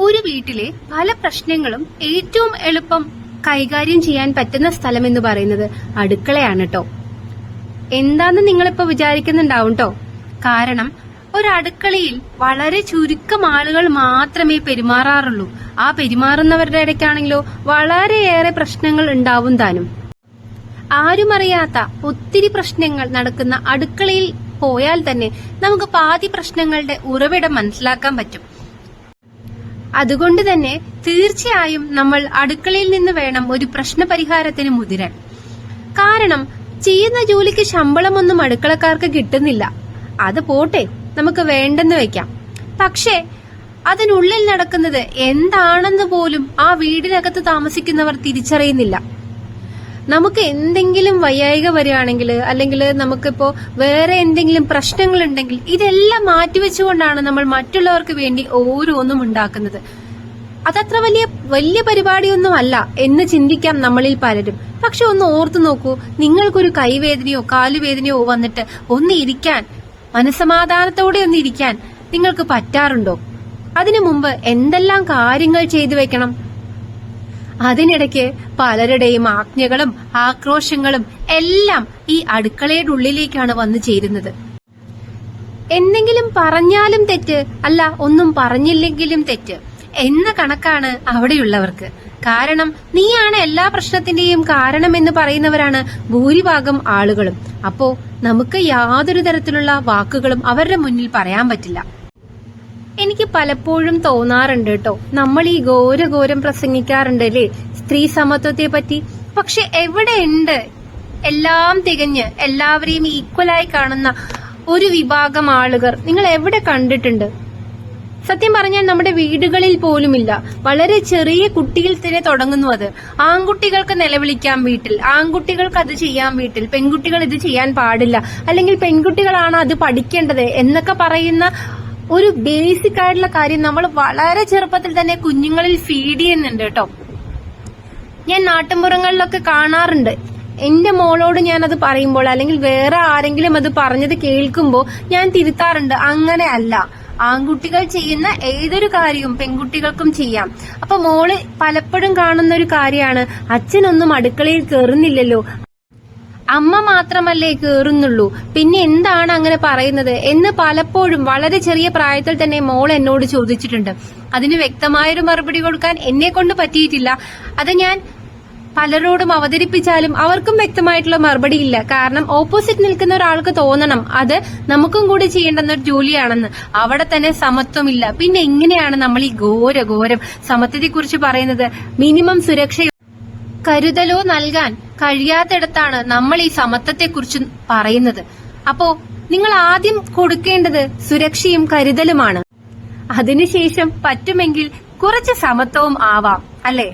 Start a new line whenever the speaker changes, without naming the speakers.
ഒരു വീട്ടിലെ പല പ്രശ്നങ്ങളും ഏറ്റവും എളുപ്പം കൈകാര്യം ചെയ്യാൻ പറ്റുന്ന സ്ഥലം എന്ന് പറയുന്നത് അടുക്കളയാണ് കേട്ടോ. എന്താന്ന് നിങ്ങളിപ്പോ വിചാരിക്കുന്നുണ്ടാവും കേട്ടോ. കാരണം ഒരു അടുക്കളയിൽ വളരെ ചുരുക്കം ആളുകൾ മാത്രമേ പെരുമാറാറുള്ളൂ. ആ പെരുമാറുന്നവരുടെ ഇടയ്ക്കാണെങ്കിലോ വളരെയേറെ പ്രശ്നങ്ങൾ ഉണ്ടാവും താനും. ആരും അറിയാത്ത ഒത്തിരി പ്രശ്നങ്ങൾ നടക്കുന്ന അടുക്കളയിൽ പോയാൽ തന്നെ നമുക്ക് പാതി പ്രശ്നങ്ങളുടെ ഉറവിടം മനസ്സിലാക്കാൻ പറ്റും. അതുകൊണ്ട് തന്നെ തീർച്ചയായും നമ്മൾ അടുക്കളയിൽ നിന്ന് വേണം ഒരു പ്രശ്ന പരിഹാരത്തിന് മുതിരാൻ. കാരണം ചെയ്യുന്ന ജോലിക്ക് ശമ്പളമൊന്നും അടുക്കളക്കാർക്ക് കിട്ടുന്നില്ല. അത് പോട്ടെ, നമുക്ക് വേണ്ടെന്ന് വെക്കാം. പക്ഷേ അതിനുള്ളിൽ നടക്കുന്നത് എന്താണെന്ന് പോലും ആ വീടിനകത്ത് താമസിക്കുന്നവർ തിരിച്ചറിയുന്നില്ല. നമുക്ക് എന്തെങ്കിലും വയ്യായിക വരികയാണെങ്കിൽ, അല്ലെങ്കിൽ നമുക്കിപ്പോ വേറെ എന്തെങ്കിലും പ്രശ്നങ്ങൾ ഉണ്ടെങ്കിൽ ഇതെല്ലാം മാറ്റിവെച്ചുകൊണ്ടാണ് നമ്മൾ മറ്റുള്ളവർക്ക് വേണ്ടി ഓരോന്നും ഉണ്ടാക്കുന്നത്. അതത്ര വലിയ പരിപാടിയൊന്നും അല്ല എന്ന് ചിന്തിക്കാം നമ്മളിൽ പലരും. പക്ഷെ ഒന്ന് ഓർത്തു നോക്കൂ, നിങ്ങൾക്കൊരു കൈവേദനയോ കാലുവേദനയോ വന്നിട്ട് ഒന്ന് ഇരിക്കാൻ, മനസ്സമാധാനത്തോടെ ഒന്ന് ഇരിക്കാൻ നിങ്ങൾക്ക് പറ്റാറുണ്ടോ? അതിനു മുമ്പ് എന്തെല്ലാം കാര്യങ്ങൾ ചെയ്തു വെക്കണം. അതിനിടയ്ക്ക് പലരുടെയും ആജ്ഞകളും ആക്രോശങ്ങളും എല്ലാം ഈ അടുക്കളയുടെ ഉള്ളിലേക്കാണ് വന്നു ചേരുന്നത്. എന്തെങ്കിലും പറഞ്ഞാലും തെറ്റ്, അല്ല ഒന്നും പറഞ്ഞില്ലെങ്കിലും തെറ്റ് എന്ന കണക്കാണ് അവിടെയുള്ളവർക്ക്. കാരണം നീയാണ് എല്ലാ പ്രശ്നത്തിന്റെയും കാരണമെന്ന് പറയുന്നവരാണ് ഭൂരിഭാഗം ആളുകളും. അപ്പോ നമുക്ക് യാതൊരു തരത്തിലുള്ള വാക്കുകളും അവരുടെ മുന്നിൽ പറയാൻ പറ്റില്ല. എനിക്ക് പലപ്പോഴും തോന്നാറുണ്ട് കേട്ടോ, നമ്മൾ ഈ ഘോരം പ്രസംഗിക്കാറുണ്ട് അല്ലേ സ്ത്രീ സമത്വത്തെ പറ്റി. പക്ഷെ എവിടെയുണ്ട് എല്ലാം തികഞ്ഞ് എല്ലാവരെയും ഈക്വലായി കാണുന്ന ഒരു വിഭാഗം ആളുകൾ നിങ്ങൾ എവിടെ കണ്ടിട്ടുണ്ട്? സത്യം പറഞ്ഞാൽ നമ്മുടെ വീടുകളിൽ പോലുമില്ല. വളരെ ചെറിയ കുട്ടിയിൽ തന്നെ തുടങ്ങുന്നു അത്. ആൺകുട്ടികൾക്ക് നിലവിളിക്കാം വീട്ടിൽ, ആൺകുട്ടികൾക്ക് അത് ചെയ്യാം വീട്ടിൽ, പെൺകുട്ടികൾ ഇത് ചെയ്യാൻ പാടില്ല, അല്ലെങ്കിൽ പെൺകുട്ടികളാണ് അത് പഠിക്കേണ്ടത് എന്നൊക്കെ പറയുന്ന ഒരു ബേസിക് ആയിട്ടുള്ള കാര്യം നമ്മൾ വളരെ ചെറുപ്പത്തിൽ തന്നെ കുഞ്ഞുങ്ങളിൽ ഫീഡ് ചെയ്യുന്നുണ്ട് കേട്ടോ. ഞാൻ നാട്ടിൻപുറങ്ങളിലൊക്കെ കാണാറുണ്ട്. എന്റെ മോളോട് ഞാൻ അത് പറയുമ്പോൾ, അല്ലെങ്കിൽ വേറെ ആരെങ്കിലും അത് പറഞ്ഞത് കേൾക്കുമ്പോൾ ഞാൻ തിരുത്താറുണ്ട്. അങ്ങനെ അല്ല, ആൺകുട്ടികൾ ചെയ്യുന്ന ഏതൊരു കാര്യവും പെൺകുട്ടികൾക്കും ചെയ്യാം. അപ്പൊ മോള് പലപ്പോഴും കാണുന്ന ഒരു കാര്യമാണ്, അച്ഛനൊന്നും അടുക്കളയിൽ കയറുന്നില്ലല്ലോ, അമ്മ മാത്രമല്ലേ കേറുന്നുള്ളൂ, പിന്നെ എന്താണ് അങ്ങനെ പറയുന്നത് എന്ന് പലപ്പോഴും വളരെ ചെറിയ പ്രായത്തിൽ തന്നെ മോൾ എന്നോട് ചോദിച്ചിട്ടുണ്ട്. അതിന് വ്യക്തമായൊരു മറുപടി കൊടുക്കാൻ എന്നെ കൊണ്ട് പറ്റിയിട്ടില്ല. അത് ഞാൻ പലരോടും അവതരിപ്പിച്ചാലും അവർക്കും വ്യക്തമായിട്ടുള്ള മറുപടി ഇല്ല. കാരണം ഓപ്പോസിറ്റ് നിൽക്കുന്ന ഒരാൾക്ക് തോന്നണം അത് നമുക്കും കൂടി ചെയ്യേണ്ടുന്ന ഒരു ജോലിയാണെന്ന്. അവിടെ തന്നെ സമത്വമില്ല. പിന്നെ എങ്ങനെയാണ് നമ്മൾ ഈ ഘോരം സമത്വത്തെ കുറിച്ച് പറയുന്നത്? മിനിമം സുരക്ഷ കരുതലോ നൽകാൻ കഴിയാത്തിടത്താണ് നമ്മൾ ഈ സമത്വത്തെക്കുറിച്ച് പറയുന്നത്. അപ്പോ നിങ്ങൾ ആദ്യം കൊടുക്കേണ്ടത് സുരക്ഷയും കരുതലുമാണ്. അതിനുശേഷം പറ്റുമെങ്കിൽ കുറച്ച് സമത്വവും ആവാം, അല്ലേ?